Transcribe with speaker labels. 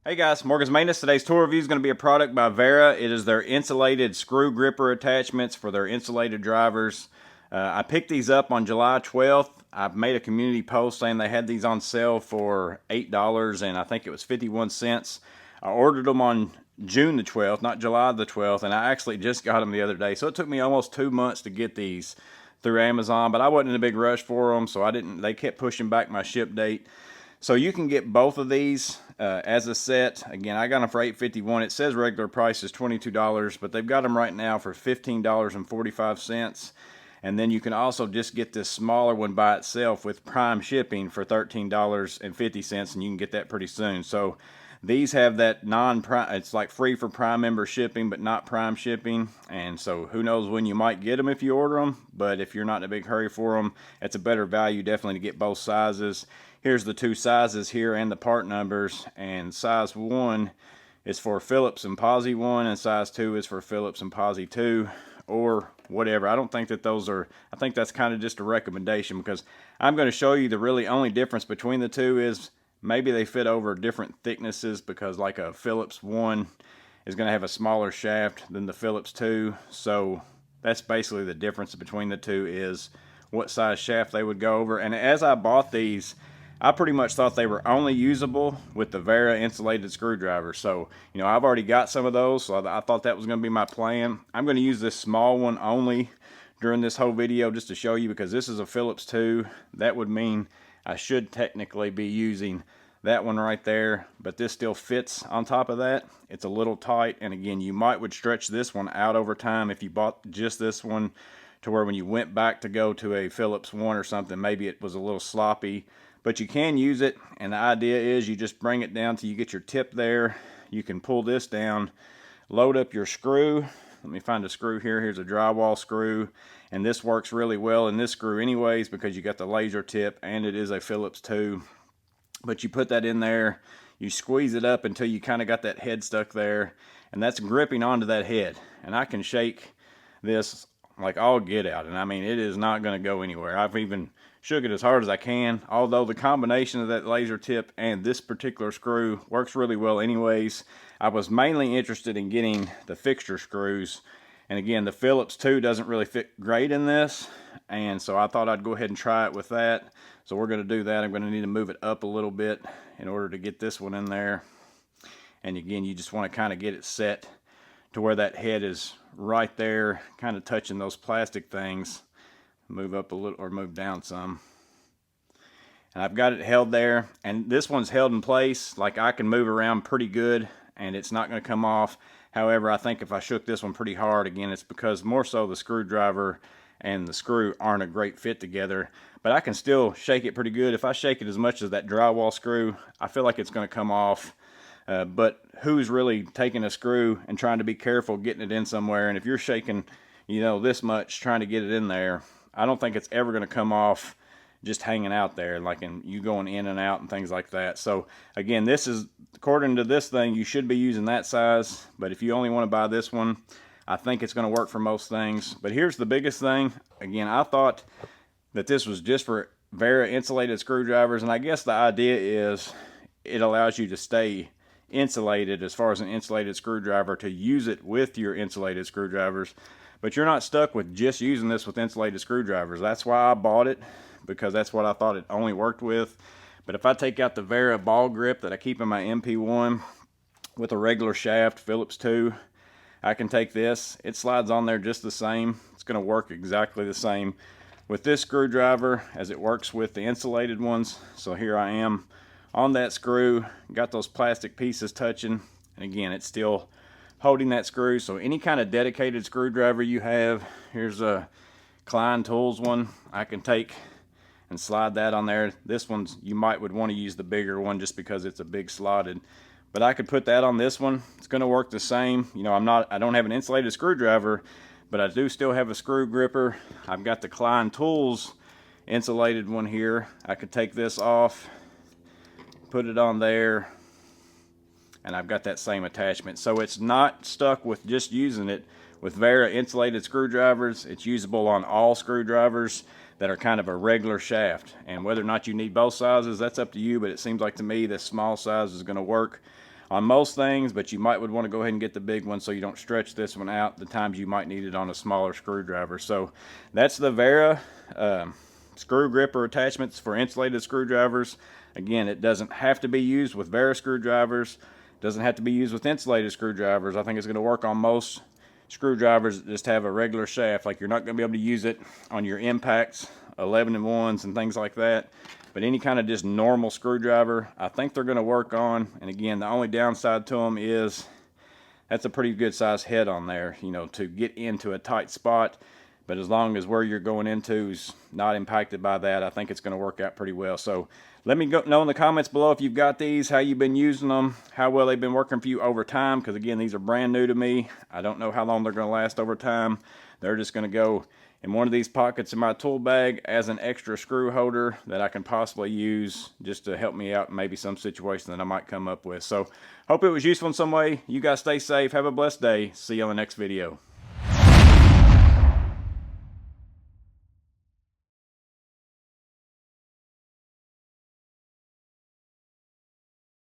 Speaker 1: Hey guys, Morgan's Maintenance. Today's tool review is going to be a product by WERA. It is their insulated screw gripper attachments for their insulated drivers. I picked these up on July 12th. I've made a community post saying they had these on sale for $8 and I think it was 51 cents. I ordered them on June the 12th, not July the 12th, and I actually just got them the other day. So it took me almost 2 months to get these through Amazon, but I wasn't in a big rush for them, so they kept pushing back my ship date. So you can get both of these as a set. Again, I got them for $8.51. It says regular price is $22, but they've got them right now for $15.45. And then you can also just get this smaller one by itself with prime shipping for $13.50, and you can get that pretty soon. So these have that non-prime, it's like free for prime member shipping, but not prime shipping. And so who knows when you might get them if you order them, but if you're not in a big hurry for them, it's a better value definitely to get both sizes. Here's the two sizes here and the part numbers, and size 1 is for Phillips and Posi 1, and size 2 is for Phillips and Posi 2, or whatever. I don't think that those are, I think that's kind of just a recommendation, because I'm going to show you the really only difference between the two is maybe they fit over different thicknesses, because like a Phillips 1 is going to have a smaller shaft than the Phillips 2, so that's basically the difference between the two, is what size shaft they would go over. And as I bought these, I pretty much thought they were only usable with the WERA insulated screwdriver. So, I've already got some of those, so I thought that was going to be my plan. I'm going to use this small one only during this whole video just to show you, because this is a Phillips 2. That would mean I should technically be using that one right there, but this still fits on top of that. It's a little tight, and again, you would stretch this one out over time if you bought just this one, to where when you went back to go to a Phillips 1 or something, maybe it was a little sloppy. But you can use it, and the idea is you just bring it down till you get your tip there. You can pull this down, load up your screw. Let me find a screw here. Here's a drywall screw, and this works really well in this screw anyways, because you got the laser tip and it is a Phillips 2. But you put that in there, you squeeze it up until you kind of got that head stuck there, and that's gripping onto that head. And I can shake this like all get out, and I mean, it is not going to go anywhere. I've even shook it as hard as I can, although the combination of that laser tip and this particular screw works really well anyways. I was mainly interested in getting the fixture screws, and again, the Phillips 2 doesn't really fit great in this, and so I thought I'd go ahead and try it with that. So we're going to do that. I'm going to need to move it up a little bit in order to get this one in there. And again, you just want to kind of get it set to where that head is right there, kind of touching those plastic things. Move up a little, or move down some. And I've got it held there, and this one's held in place. Like, I can move around pretty good and it's not going to come off. However, I think if I shook this one pretty hard, again, it's because more so the screwdriver and the screw aren't a great fit together, but I can still shake it pretty good. If I shake it as much as that drywall screw, I feel like it's going to come off. But who's really taking a screw and trying to be careful getting it in somewhere? And if you're shaking, this much trying to get it in there, I don't think it's ever going to come off just hanging out there, like in you going in and out and things like that. So again, this is, according to this thing, you should be using that size, but if you only want to buy this one, I think it's going to work for most things. But here's the biggest thing. Again, I thought that this was just for WERA insulated screwdrivers, and I guess the idea is it allows you to stay insulated as far as an insulated screwdriver, to use it with your insulated screwdrivers. But you're not stuck with just using this with insulated screwdrivers. That's why I bought it, because that's what I thought it only worked with. But if I take out the WERA ball grip that I keep in my MP1 with a regular shaft, Phillips 2, I can take this. It slides on there just the same. It's going to work exactly the same with this screwdriver as it works with the insulated ones. So here I am on that screw, got those plastic pieces touching, and again, it's still holding that screw. So any kind of dedicated screwdriver you have, here's a Klein Tools one, I can take and slide that on there. This one's, you would want to use the bigger one just because it's a big slotted, but I could put that on this one. It's going to work the same. I don't have an insulated screwdriver, but I do still have a screw gripper. I've got the Klein Tools insulated one here. I could take this off, put it on there, and I've got that same attachment. So it's not stuck with just using it with WERA insulated screwdrivers. It's usable on all screwdrivers that are kind of a regular shaft. And whether or not you need both sizes, that's up to you, but it seems like to me this small size is going to work on most things, but you might would want to go ahead and get the big one so you don't stretch this one out the times you might need it on a smaller screwdriver. So that's the WERA screw gripper attachments for insulated screwdrivers. Again, it doesn't have to be used with WERA screwdrivers. It doesn't have to be used with insulated screwdrivers. I think it's going to work on most screwdrivers that just have a regular shaft. Like, you're not going to be able to use it on your impacts, 11-in-1s and things like that. But any kind of just normal screwdriver, I think they're going to work on. And again, the only downside to them is that's a pretty good size head on there, you know, to get into a tight spot. But as long as where you're going into is not impacted by that, I think it's going to work out pretty well. So let me know in the comments below if you've got these, how you've been using them, how well they've been working for you over time. Because again, these are brand new to me. I don't know how long they're going to last over time. They're just going to go in one of these pockets in my tool bag as an extra screw holder that I can possibly use just to help me out in maybe some situation that I might come up with. So hope it was useful in some way. You guys stay safe. Have a blessed day. See you on the next video.